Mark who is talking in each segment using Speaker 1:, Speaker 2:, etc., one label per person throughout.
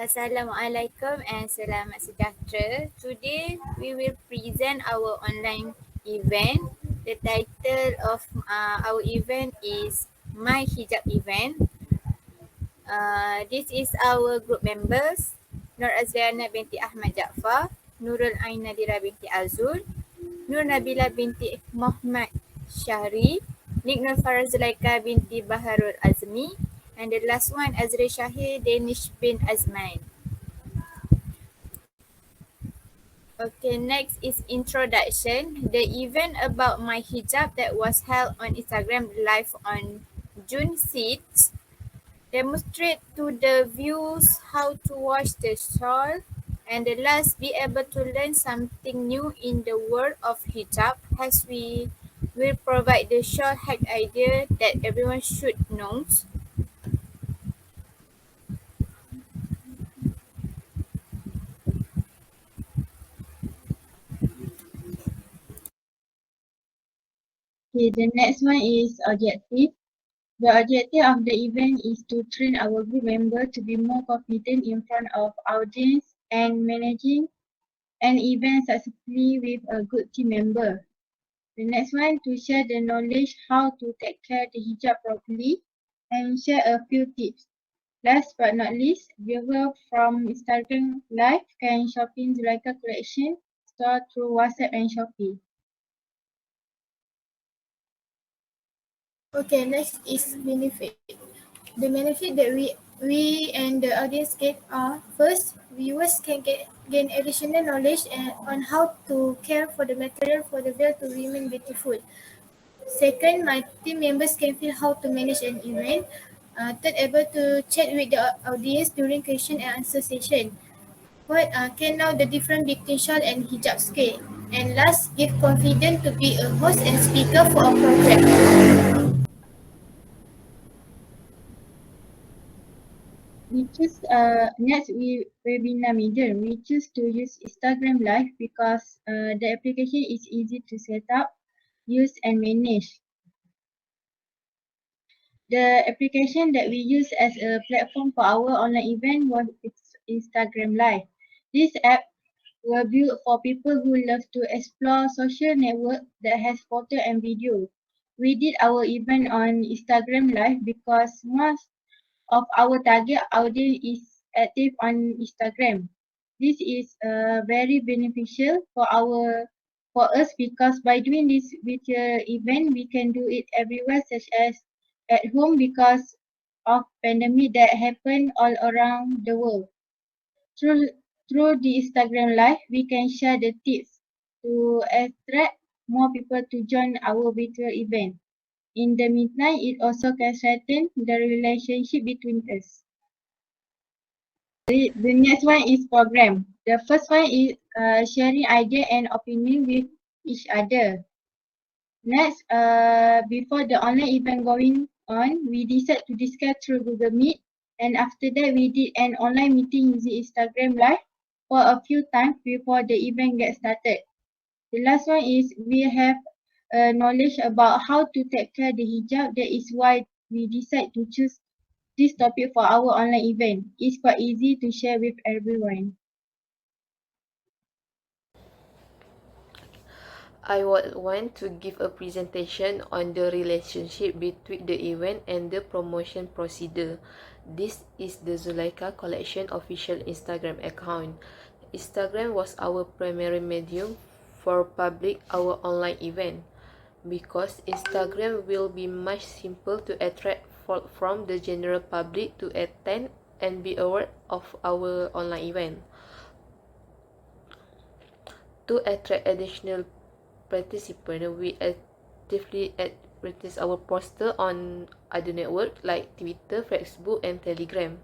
Speaker 1: Assalamualaikum and selamat sejahtera. Today we will present our online event. The title of our event is My Hijab event. This is our group members: Nur Azliana binti Ahmad Jaafar, Nurul Ain Nadira binti Azul, Nur Nabila binti Muhammad Syahri, Nik Nur Farah Zulaika binti Baharul Azmi, and the last one Azri Shahir Danish bin Azman. Okay, next is introduction. The event about my hijab that was held on Instagram live on June 6th demonstrate to the viewers how to wash the shawl, and the last be able to learn something new in the world of hijab, as we will provide the shawl hack idea that everyone should know.
Speaker 2: Okay, the next one is objective. The objective of the event is to train our group member to be more confident in front of audience and managing an event successfully with a good team member. The next one, to share the knowledge how to take care the hijab properly and share a few tips. Last but not least, viewer from Instagram Live can shopping Zulaika collection store through WhatsApp and Shopee.
Speaker 3: Okay, next is benefit. The benefit that we and the audience get are: first, viewers can gain additional knowledge on how to care for the material for the veil to remain beautiful. Second, my team members can feel how to manage an event. Third, able to chat with the audience during question and answer session. Fourth, can know the difference between shawl and hijab skirt. And last, give confidence to be a host and speaker for a program.
Speaker 2: We choose next webinar medium. We choose to use Instagram Live because the application is easy to set up, use and manage. The application that we use as a platform for our online event was Instagram Live. This app were built for people who love to explore social network that has photo and video. We did our event on Instagram Live because most of our target audience is active on Instagram. This is very beneficial for us because by doing this virtual event, we can do it everywhere, such as at home because of pandemic that happened all around the world. Through through the Instagram Live, we can share the tips to attract more people to join our virtual event. In the meantime, it also can strengthen the relationship between us. The next one is program. The first one is sharing idea and opinion with each other. Next, before the online event going on, we decided to discuss through Google Meet, and after that, we did an online meeting using Instagram Live for a few times before the event gets started. The last one is we have knowledge about how to take care the hijab. That is why we decide to choose this topic for our online event. It's quite easy to share with everyone.
Speaker 4: I would want to give a presentation on the relationship between the event and the promotion procedure. This is the Zulaika Collection official Instagram account. Instagram was our primary medium for public our online event because Instagram will be much simple to attract from the general public to attend and be aware of our online event. To attract additional participants, we actively advertise our poster on other networks like Twitter, Facebook, and Telegram.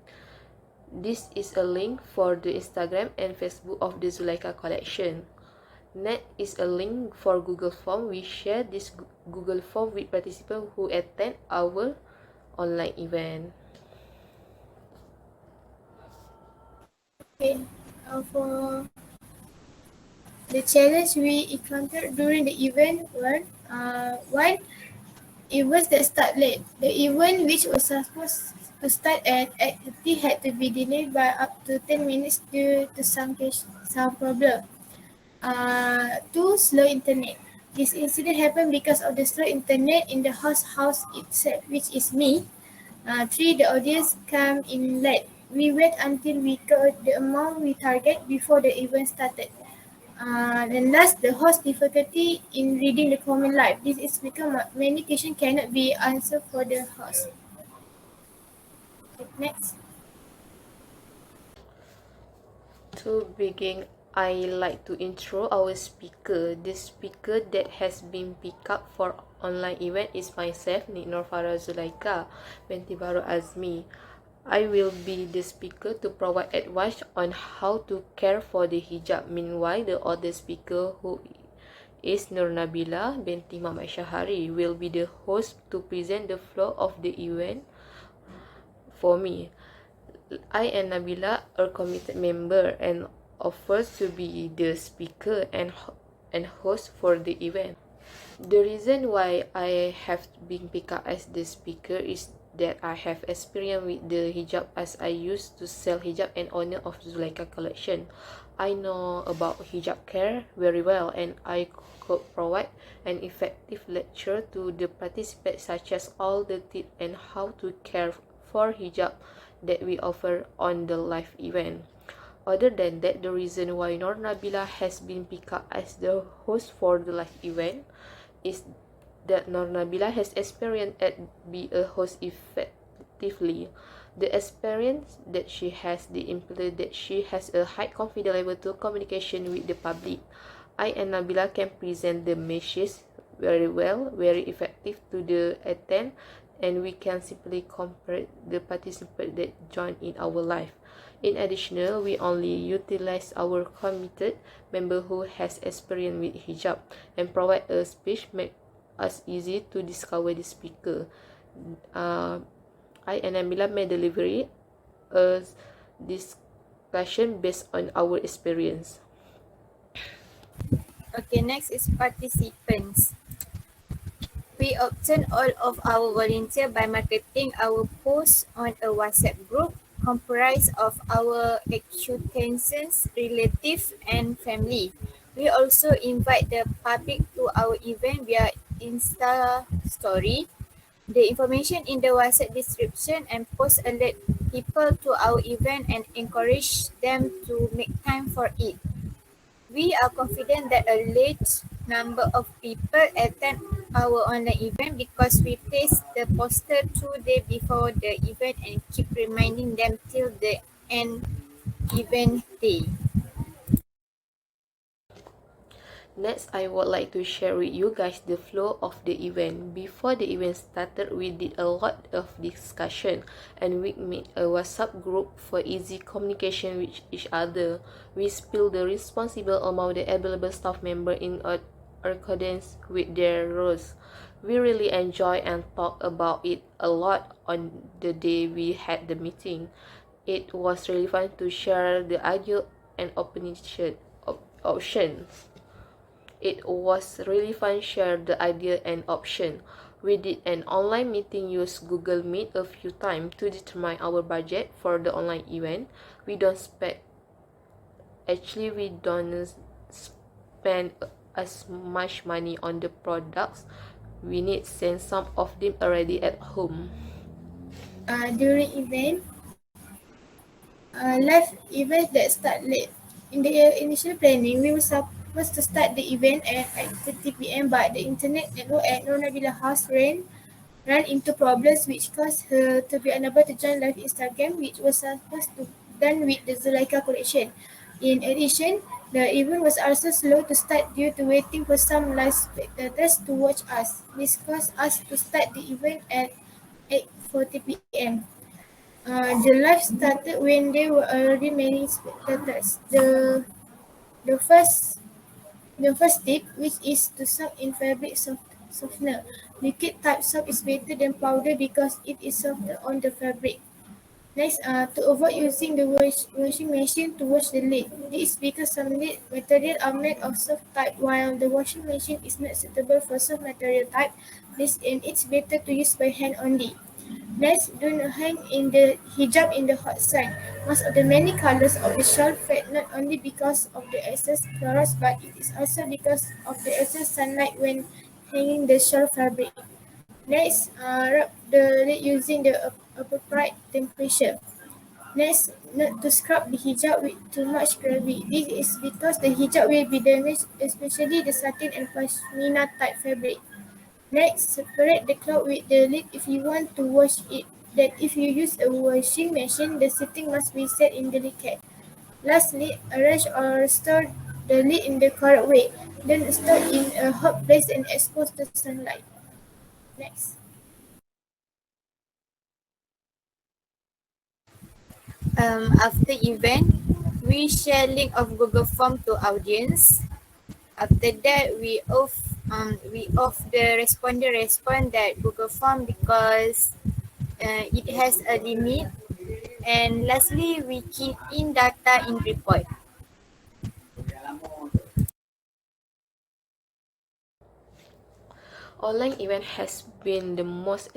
Speaker 4: This is a link for the Instagram and Facebook of the Zulaika collection. Next is a link for Google Form. We share this Google Form with participants who attend our online event.
Speaker 3: Okay, for the challenge we encountered during the event were one, events that start late. The event, which was supposed to start at 8:30 had to be delayed by up to 10 minutes due to some problem. Two, slow internet. This incident happened because of the slow internet in the house itself, which is me. Three, the audience come in late. We wait until we got the amount we target before the event started. And last, the host difficulty in reading the comment live. This is because many questions cannot be answered for the host. Okay, next.
Speaker 4: To begin, I like to intro our speaker. The speaker that has been picked up for online event is myself, Niknor Farah Zulaika binti Baru Azmi. I will be the speaker to provide advice on how to care for the hijab. Meanwhile, the other speaker, who is Nur Nabila binti Muhammad Syahari, will be the host to present the flow of the event for me. I and Nabila are committed member and offers to be the speaker and host for the event. The reason why I have been picked up as the speaker is that I have experience with the hijab, as I used to sell hijab and owner of Zulaika collection. I know about hijab care very well, and I could provide an effective lecture to the participants, such as all the tips and how to care for hijab that we offer on the live event. Other than that, the reason why Nur Nabila has been picked up as the host for the live event is that Nur Nabila has experience at be a host effectively. The experience that she has, the implied that she has a high confidence level to communication with the public. I and Nabila can present the message very well, very effective to the attend, and we can simply compare the participants that join in our live. In addition, we only utilize our committed member who has experience with hijab and provide a speech make us easy to discover the speaker. I and Amila may deliver a discussion based on our experience.
Speaker 1: Okay, next is participants. We obtain all of our volunteer by marketing our posts on a WhatsApp group comprised of our acquaintances, relatives, and family. We also invite the public to our event via Insta story. The information in the WhatsApp description and post alert people to our event and encourage them to make time for it. We are confident that a large number of people attend our online event because we place the poster 2 days before the event and keep reminding them till the end event day.
Speaker 4: Next, I would like to share with you guys the flow of the event. Before the event started, we did a lot of discussion and we made a WhatsApp group for easy communication with each other. We spilled the responsible among the available staff member in accordance with their roles. We really enjoy and talk about it a lot on the day we had the meeting. It was really fun to share the idea and options. It was really fun share the idea and option. We did an online meeting, use Google Meet a few times to determine our budget for the online event. We don't spend as much money on the products. We need send some of them already at home.
Speaker 3: During event, live events that start late. In the initial planning, we were supposed to start the event at 8:30 p.m. but the internet network at Nur Nabila house ran into problems which caused her to be unable to join live Instagram, which was supposed to done with the Zulaika collection. In addition, the event was also slow to start due to waiting for some live spectators to watch us. This caused us to start the event at 8:40 p.m. The live started when there were already many spectators. The first the first tip, which is to soak in fabric softener. Liquid type soap is better than powder because it is softer on the fabric. Next, to avoid using the washing machine to wash the lid. This is because some lid material are made of soft type while the washing machine is not suitable for soft material type. And it's better to use by hand only. Next, do not hang in the hijab in the hot sun. Most of the many colors of the shawl fade not only because of the excess chorus, but it is also because of the excess sunlight when hanging the shawl fabric. Next, rub the lid using the appropriate temperature. Next, not to scrub the hijab with too much gravity. This is because the hijab will be damaged, especially the satin and pashmina type fabric. Next, separate the cloth with the lid if you want to wash it. Then if you use a washing machine, the setting must be set in delicate. Lastly, arrange or store the lid in the correct way. Then store in a hot place and expose to sunlight. Next.
Speaker 1: After event, we share link of Google Form to audience. After that, we off the respond that Google Form because it has a limit. And lastly, we key in data in report.
Speaker 4: Online event has been the most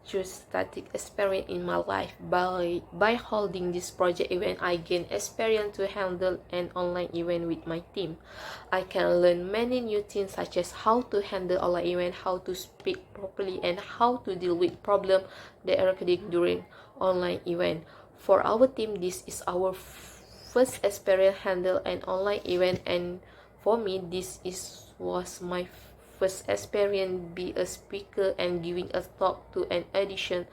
Speaker 4: static experience in my life. By holding this project event, I gain experience to handle an online event with my team. I can learn many new things such as how to handle online event, how to speak properly, and how to deal with problems that occur during online event. For our team, this is our first experience handle an online event, and for me, this is was my first experience be a speaker and giving a talk to an audition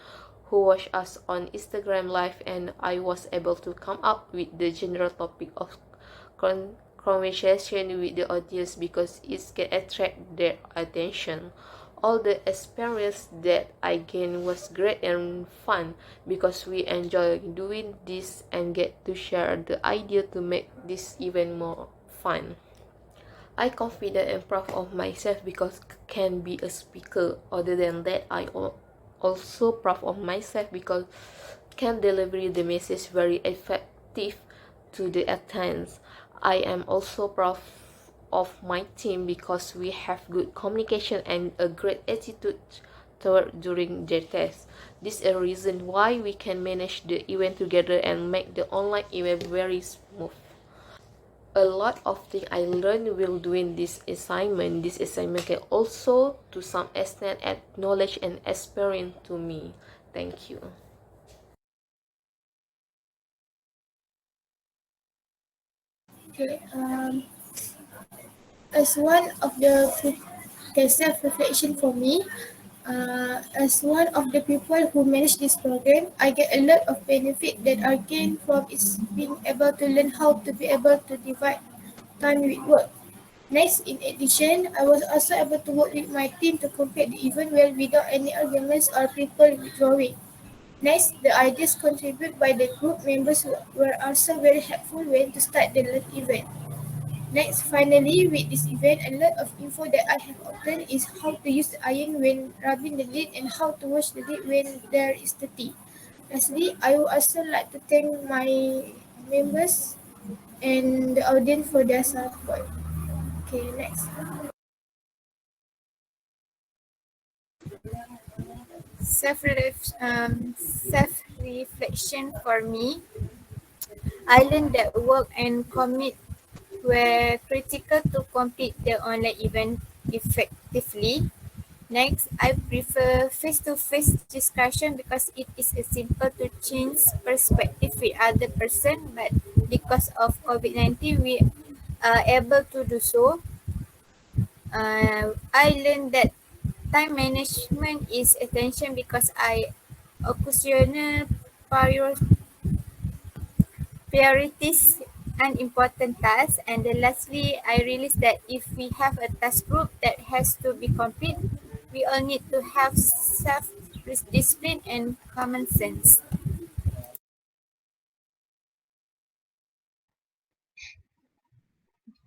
Speaker 4: who watched us on Instagram live, and I was able to come up with the general topic of conversation with the audience because it can attract their attention. All the experience that I gained was great and fun because we enjoy doing this and get to share the idea to make this even more fun. I confident and proud of myself because can be a speaker. Other than that, also proud of myself because can deliver the message very effective to the audience. I am also proud of my team because we have good communication and a great attitude toward during the test. This is a reason why we can manage the event together and make the online event very smooth. A lot of things I learned while doing this assignment. This assignment can also, to some extent, add knowledge and experience to me. Thank you.
Speaker 3: Okay. As one of the self-reflection for me, as one of the people who manage this program, I get a lot of benefit that I gain from is being able to learn how to be able to divide time with work. Next, in addition, I was also able to work with my team to complete the event well without any arguments or people withdrawing. Next, the ideas contributed by the group members were also very helpful when to start the event. Next, finally, with this event, a lot of info that I have obtained is how to use the iron when rubbing the lid and how to wash the lid when there is dirty. Lastly, I would also like to thank my members and the audience for their support. Okay, next.
Speaker 1: Self reflection for me. I learned that work and commit were critical to complete the online event effectively. Next, I prefer face-to-face discussion because it is a simple to change perspective with other person, but because of COVID-19, we are able to do so. I learned that time management is attention because I occasional priorities and important tasks. And then lastly, I realized that if we have a task group that has to be complete, we all need to have self-discipline and common sense.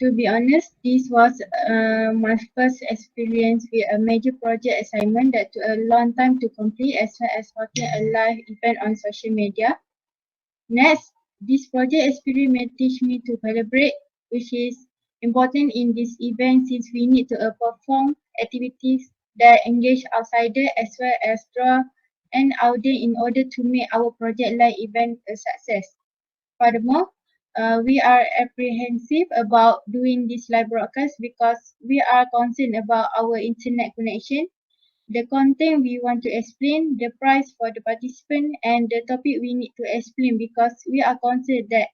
Speaker 2: To be honest, this was my first experience with a major project assignment that took a long time to complete as well as hosting a live event on social media. Next, this project experience may teach me to collaborate, which is important in this event since we need to perform activities that engage outsiders as well as draw and our day in order to make our project live event a success. Furthermore, we are apprehensive about doing this live broadcast because we are concerned about our internet connection, the content we want to explain, the price for the participant, and the topic we need to explain because we are concerned that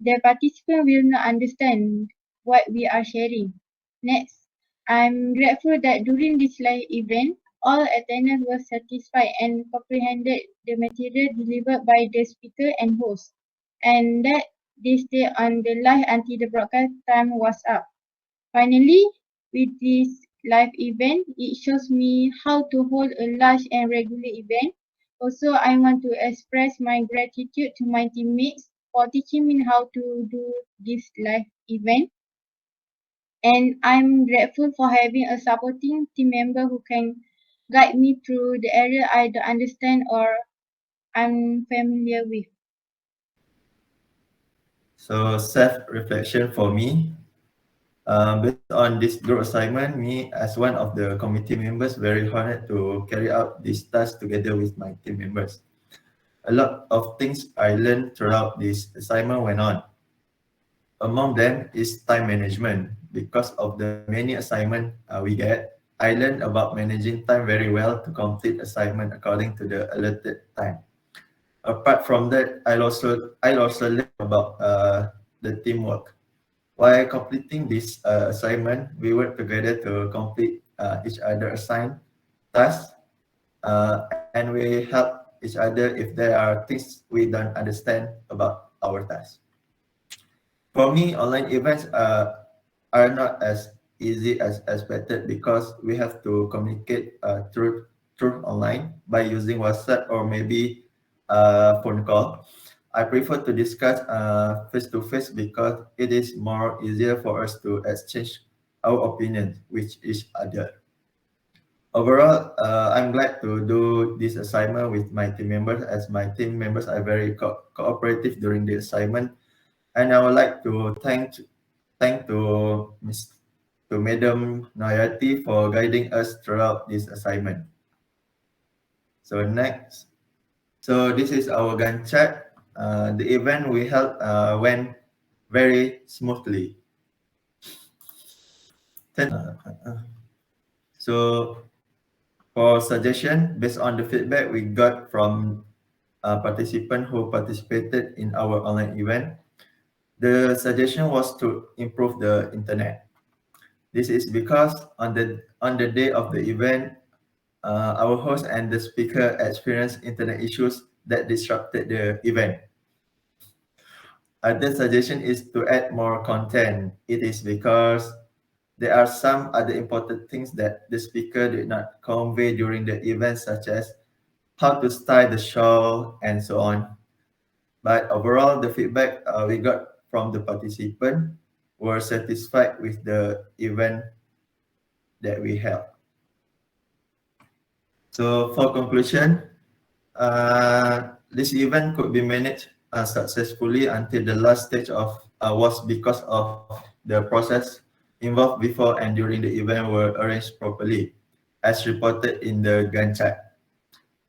Speaker 2: the participant will not understand what we are sharing. Next, I'm grateful that during this live event, all attendees were satisfied and comprehended the material delivered by the speaker and host, and that they stayed on the live until the broadcast time was up. Finally, with this live event, it shows me how to hold a large and regular event. Also, I want to express my gratitude to my teammates for teaching me how to do this live event. And I'm grateful for having a supporting team member who can guide me through the area I don't understand or unfamiliar with.
Speaker 5: So self-reflection for me, based on this group assignment, me as one of the committee members very honored to carry out this task together with my team members. A lot of things I learned throughout this assignment went on. Among them is time management. Because of the many assignments we get, I learned about managing time very well to complete assignment according to the allotted time. Apart from that, I also learned about the teamwork. While completing this assignment, we work together to complete each other assigned tasks, and we help each other if there are things we don't understand about our task. For me, online events are not as easy as expected because we have to communicate through online by using WhatsApp or maybe phone call. I prefer to discuss face to face because it is more easier for us to exchange our opinions with each other. Overall, I'm glad to do this assignment with my team members as my team members are very cooperative during the assignment, and I would like to thank to Madam Nayati for guiding us throughout this assignment. So next, so this is our Gantt chart. The event we held went very smoothly. So for suggestion, based on the feedback we got from participants who participated in our online event, the suggestion was to improve the internet. This is because on the day of the event, our host and the speaker experienced internet issues that disrupted the event. Other suggestion is to add more content. It is because there are some other important things that the speaker did not convey during the event, such as how to style the show and so on. But overall, the feedback we got from the participant were satisfied with the event that we held. So for conclusion, this event could be managed successfully until the last stage of was because of the process involved before and during the event were arranged properly, as reported in the Gantt chart.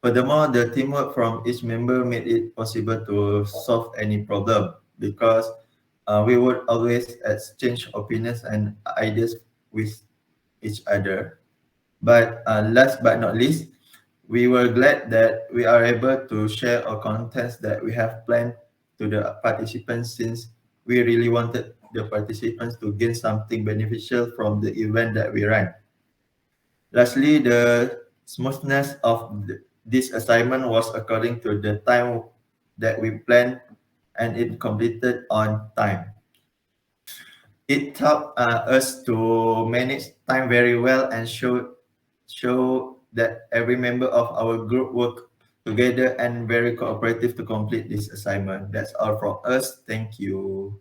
Speaker 5: Furthermore, the teamwork from each member made it possible to solve any problem because we would always exchange opinions and ideas with each other. But last but not least, we were glad that we are able to share our contents that we have planned to the participants since we really wanted the participants to gain something beneficial from the event that we ran. Lastly, the smoothness of this assignment was according to the time that we planned and it completed on time. It helped us to manage time very well and show that every member of our group worked together and very cooperative to complete this assignment. That's all from us. Thank you.